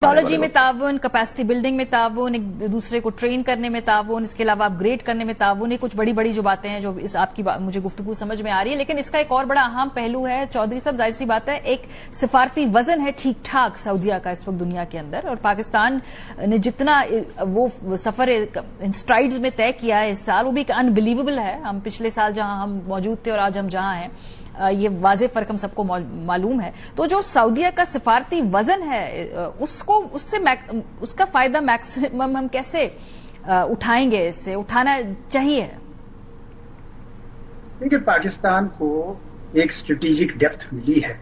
Technology में ताउन, capacity building में ताउन, एक दूसरे को ट्रेन करने में ताउन, इसके अलावा अपग्रेड करने में ताउन, ये कुछ बड़ी बड़ी जो बातें हैं जो इस आपकी मुझे गुफ्तगू समझ में आ रही है। लेकिन इसका एक और बड़ा अहम पहलू है चौधरी साहब, जाहिर सी बात है एक सिफारती वजन है ठीक ठाक सऊदीया का इस वक्त दुनिया के अंदर, और पाकिस्तान ने जितना वो सफर इन स्ट्राइड्स में तय किया है इस साल वो भी अनबिलीवेबल है। हम पिछले साल जहां हम मौजूद थे और आज हम जहां हैं ये वाज़ेह फर्क हम सबको मालूम है। तो जो सऊदीया का सिफारती वजन है उसका फायदा मैक्सिमम हम कैसे उठाएंगे, इससे उठाना चाहिए? देखिए, पाकिस्तान को एक स्ट्रेटेजिक डेप्थ मिली है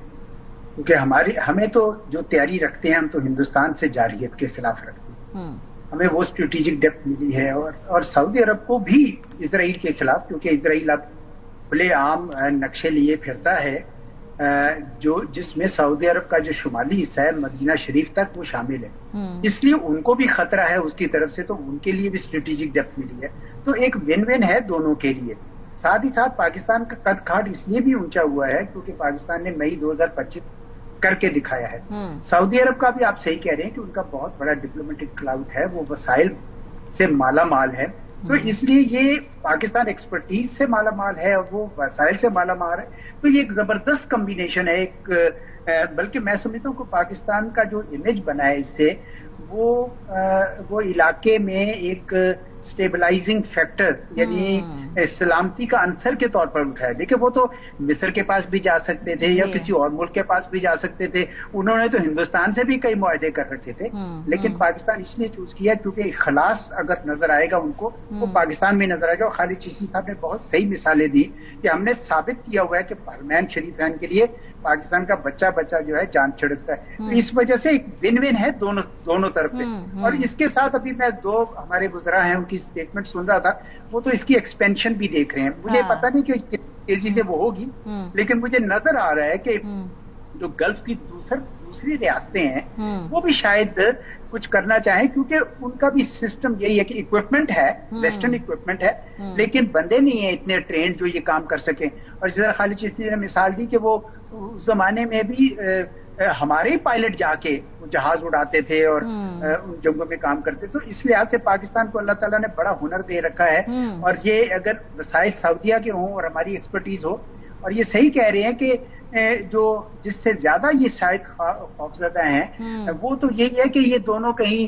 क्योंकि हमें तो जो तैयारी रखते हैं हम तो हिंदुस्तान से जारहियत के खिलाफ रखते हैं, हमें वो स्ट्रेटेजिक डेप्थ मिली है। और सऊदी अरब को भी इजराइल के खिलाफ, क्योंकि इजराइल अब खुले आम नक्शे लिए फिरता है जिसमें सऊदी अरब का जो शुमाली हिस्सा है मदीना शरीफ तक वो शामिल है, इसलिए उनको भी खतरा है उसकी तरफ से, तो उनके लिए भी स्ट्रेटेजिक डेप्थ मिली है। तो एक विन विन है दोनों के लिए। साथ ही साथ पाकिस्तान का कद काठ इसलिए भी ऊंचा हुआ है क्योंकि पाकिस्तान ने मई 2025 करके दिखाया है। सऊदी अरब का भी आप सही कह रहे हैं कि उनका बहुत बड़ा डिप्लोमेटिक क्लाउड है, वो वसाइल से माला माल है, तो इसलिए ये पाकिस्तान एक्सपर्टीज से माला माल है और वो वसाइल से माला माल है। तो ये एक जबरदस्त कॉम्बिनेशन है। बल्कि मैं समझता हूँ कि पाकिस्तान का जो इमेज बना है इससे वो इलाके में एक स्टेबलाइजिंग फैक्टर यानी सलामती का अंसर के तौर पर उठा है। देखिए, वो तो मिस्र के पास भी जा सकते थे या किसी और मुल्क के पास भी जा सकते थे, उन्होंने तो हिंदुस्तान से भी कई मुआहदे कर रखे थे, लेकिन पाकिस्तान इसलिए चूज किया क्योंकि खलास अगर नजर आएगा उनको वो पाकिस्तान में नजर आएगा। और खालिद चीशी साहब ने बहुत सही मिसालें दी कि हमने साबित किया हुआ है कि हरमैन शरीफैन के लिए पाकिस्तान का बच्चा जो है जान छिड़कता है। तो इस वजह से एक विन विन है दोनों तरफ से। और इसके साथ अभी मैं दो हमारे गुजरा हैं उनकी स्टेटमेंट सुन रहा था, वो तो इसकी एक्सपेंशन भी देख रहे हैं। मुझे पता नहीं कि तेजी से वो होगी, लेकिन मुझे नजर आ रहा है कि जो गल्फ की दूसरी रियासतें हैं वो भी शायद कुछ करना चाहें, क्योंकि उनका भी सिस्टम यही है कि इक्विपमेंट है, वेस्टर्न इक्विपमेंट है, लेकिन बंदे नहीं है इतने ट्रेंड जो ये काम कर सकें। और जरा खालिद चिश्ती ने मिसाल दी कि वो उस जमाने में भी हमारे ही पायलट जाके जहाज उड़ाते थे और उन जंगों में काम करते। तो इस लिहाज से पाकिस्तान को अल्लाह ताला ने बड़ा हुनर दे रखा है। और ये अगर वसाइल सऊदीया के हों और हमारी एक्सपर्टीज हो, और ये सही कह रहे हैं कि जो जिससे ज्यादा ये शायद खौफजदा हैं वो तो यही है कि ये दोनों कहीं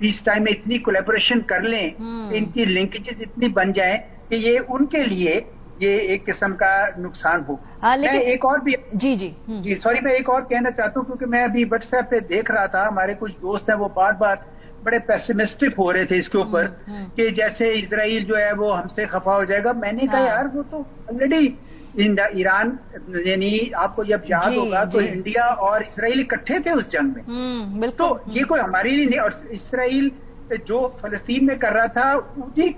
पीस टाइम में इतनी कोलैबोरेशन कर लें, इनकी लिंकेजेस इतनी बन जाएं कि ये उनके लिए ये एक किस्म का नुकसान हो। लेकिन मैं एक और भी जी सॉरी मैं एक और कहना चाहता हूँ, क्योंकि मैं अभी व्हाट्सएप पे देख रहा था, हमारे कुछ दोस्त हैं वो बार बार बड़े पेसिमिस्टिक हो रहे थे इसके ऊपर कि जैसे इजराइल जो है वो हमसे खफा हो जाएगा। मैंने कहा यार वो तो ऑलरेडी ईरान, यानी आपको जब याद होगा तो इंडिया और इजराइल इकट्ठे थे उस जंग में। तो ये कोई हमारे लिए नहीं, और इजराइल जो फलस्तीन में कर रहा था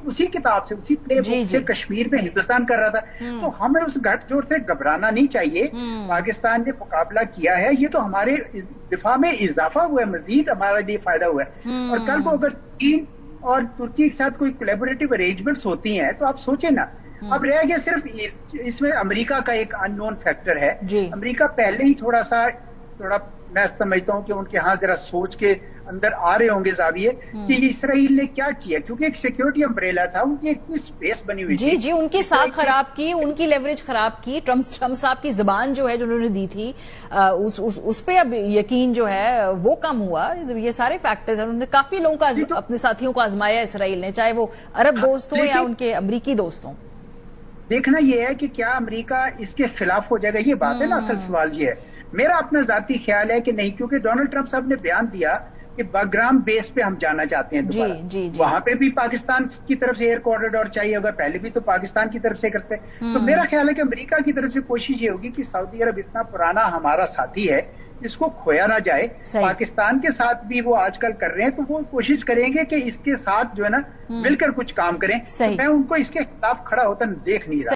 उसी किताब से, उसी प्ले बुक से कश्मीर में हिंदुस्तान कर रहा था। तो हमें उस गठजोड़ से घबराना नहीं चाहिए। पाकिस्तान ने मुकाबला किया है, ये तो हमारे दिफा में इजाफा हुआ है, मजीद हमारे लिए फायदा हुआ है। और कल को अगर चीन और तुर्की के साथ कोई कोलैबोरेटिव अरेंजमेंट्स होती हैं तो आप सोचे ना, अब रह गया सिर्फ इसमें अमेरिका का एक अननोन फैक्टर है। अमेरिका पहले ही थोड़ा मैं समझता हूं कि उनके यहाँ जरा सोच के अंदर आ रहे होंगे जाविये कि इसराइल ने क्या किया, क्योंकि एक सिक्योरिटी अम्ब्रेला था, उनकी एक स्पेस बनी हुई थी। जी उनकी साख खराब की, उनकी लेवरेज खराब की। ट्रम्प साहब की जुबान जो है जो उन्होंने दी थी उस पे अब यकीन जो है वो कम हुआ। ये सारे फैक्टर्स हैं, उन्होंने काफी लोगों का अपने साथियों को आजमाया इसराइल ने, चाहे वो अरब दोस्त हो या उनके अमरीकी दोस्त हों। देखना यह है कि क्या अमेरिका इसके खिलाफ हो जाएगा, ये बात है ना। असल सवाल ये है, मेरा अपना जाती ख्याल है कि नहीं, क्योंकि डोनाल्ड ट्रंप साहब ने बयान दिया कि बाग्राम बेस पे हम जाना चाहते हैं दोबारा। वहां पे भी पाकिस्तान की तरफ से एयर कॉरिडोर चाहिए, अगर पहले भी तो पाकिस्तान की तरफ से करते। तो मेरा ख्याल है कि अमेरिका की तरफ से कोशिश ये होगी कि सऊदी अरब इतना पुराना हमारा साथी है, इसको खोया ना जाए। पाकिस्तान के साथ भी वो आजकल कर रहे हैं, तो वो कोशिश करेंगे कि इसके साथ जो है ना मिलकर कुछ काम करें। तो मैं उनको इसके खिलाफ खड़ा होता देख नहीं रहा।